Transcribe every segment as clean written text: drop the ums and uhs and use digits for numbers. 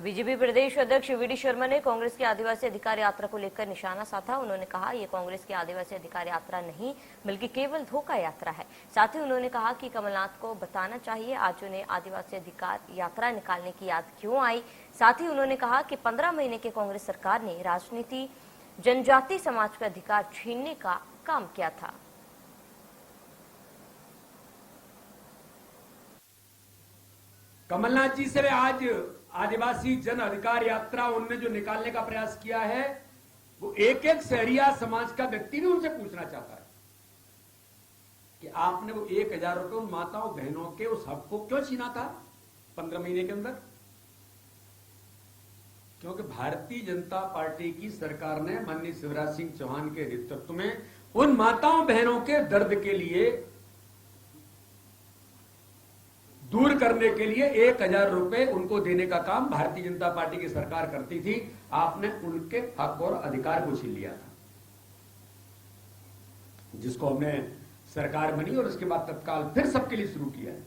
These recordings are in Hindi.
बीजेपी प्रदेश अध्यक्ष वीडी शर्मा ने कांग्रेस की आदिवासी अधिकार यात्रा को लेकर निशाना साधा। उन्होंने कहा ये कांग्रेस की आदिवासी अधिकार यात्रा नहीं बल्कि केवल धोखा यात्रा है। साथ ही उन्होंने कहा कि कमलनाथ को बताना चाहिए आज उन्हें आदिवासी अधिकार यात्रा निकालने की याद क्यों आई। साथ ही उन्होंने कहा कि 15 महीने के कांग्रेस सरकार ने राजनीति जनजाति समाज का अधिकार छीनने का काम किया था। कमलनाथ जी से आज आदिवासी जन अधिकार यात्रा उनने जो निकालने का प्रयास किया है, वो एक एक शहरिया समाज का व्यक्ति भी उनसे पूछना चाहता है कि आपने वो 1000 रुपए उन माताओं बहनों के उस हक को क्यों छीना था 15 महीने के अंदर। क्योंकि भारतीय जनता पार्टी की सरकार ने माननीय शिवराज सिंह चौहान के नेतृत्व में उन माताओं बहनों के दर्द के लिए दूर करने के लिए 1000 रुपए उनको देने का काम भारतीय जनता पार्टी की सरकार करती थी। आपने उनके हक और अधिकार को छीन लिया था, जिसको हमने सरकार बनी और उसके बाद तत्काल फिर सबके लिए शुरू किया है।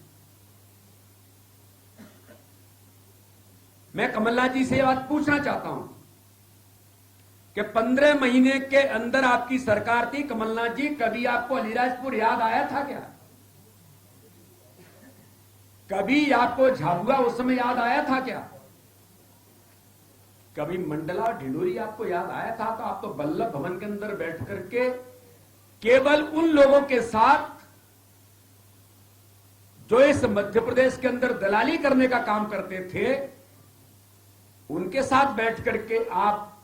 मैं कमलनाथ जी से यह बात पूछना चाहता हूं कि 15 महीने के अंदर आपकी सरकार थी। कमलनाथ जी, कभी आपको अलीराजपुर याद आया था क्या? कभी आपको झाबुआ उस समय याद आया था क्या? कभी मंडला ढिंडोरी आपको याद आया था? तो आप तो वल्लभ भवन के अंदर बैठ करके केवल उन लोगों के साथ जो इस मध्य प्रदेश के अंदर दलाली करने का काम करते थे, उनके साथ बैठ करके आप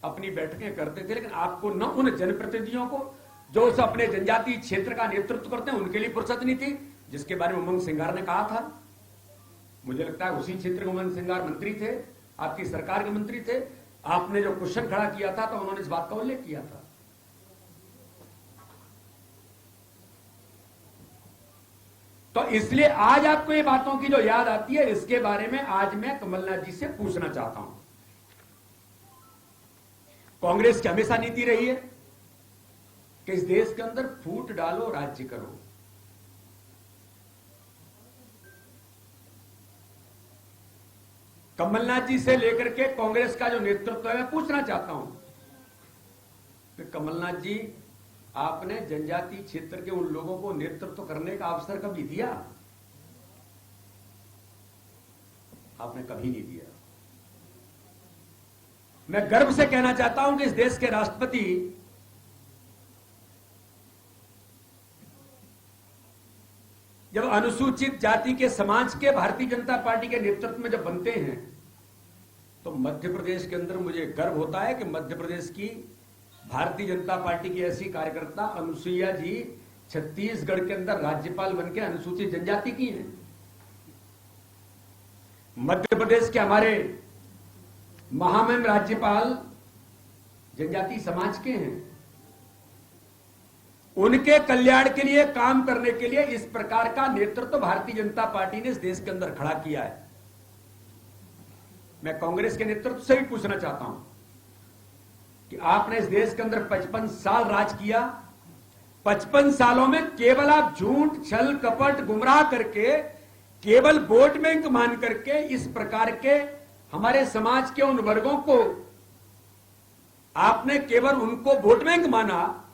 अपनी बैठकें करते थे। लेकिन आपको न उन जनप्रतिनिधियों को जो उस अपने जनजातीय क्षेत्र का नेतृत्व करते हैं उनके लिए फुर्सत नहीं थी, जिसके बारे में उमंग सिंगार ने कहा था। मुझे लगता है उसी क्षेत्र के उमंग सिंगार मंत्री थे, आपकी सरकार के मंत्री थे। आपने जो क्वेश्चन खड़ा किया था तो उन्होंने इस बात का उल्लेख किया था। तो इसलिए आज आपको ये बातों की जो याद आती है, इसके बारे में आज मैं कमलनाथ जी से पूछना चाहता हूं। कांग्रेस की हमेशा नीति रही है कि इस देश के अंदर फूट डालो, राज्य करो। कमलनाथ जी से लेकर के कांग्रेस का जो नेतृत्व है, मैं पूछना चाहता हूं कि कमलनाथ जी, आपने जनजातीय क्षेत्र के उन लोगों को नेतृत्व करने का अवसर कभी दिया? आपने कभी नहीं दिया। मैं गर्व से कहना चाहता हूं कि इस देश के राष्ट्रपति जब अनुसूचित जाति के समाज के भारतीय जनता पार्टी के नेतृत्व में जब बनते हैं, तो मध्य प्रदेश के अंदर मुझे गर्व होता है कि मध्य प्रदेश की भारतीय जनता पार्टी की ऐसी कार्यकर्ता अनुसुईया जी छत्तीसगढ़ के अंदर राज्यपाल बनकर अनुसूचित जनजाति की हैं। मध्य प्रदेश के हमारे महामहिम राज्यपाल जनजाति समाज के हैं। उनके कल्याण के लिए काम करने के लिए इस प्रकार का नेतृत्व भारतीय जनता पार्टी ने इस देश के अंदर खड़ा किया है। मैं कांग्रेस के नेतृत्व से भी पूछना चाहता हूं कि आपने इस देश के अंदर 55 साल राज किया। 55 सालों में केवल आप झूठ, छल, कपट, गुमराह करके, केवल वोट बैंक मान करके इस प्रकार के हमारे समाज के उन वर्गों को आपने केवल उनको वोट बैंक माना,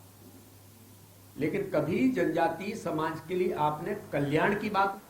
लेकिन कभी जनजातीय समाज के लिए आपने कल्याण की बात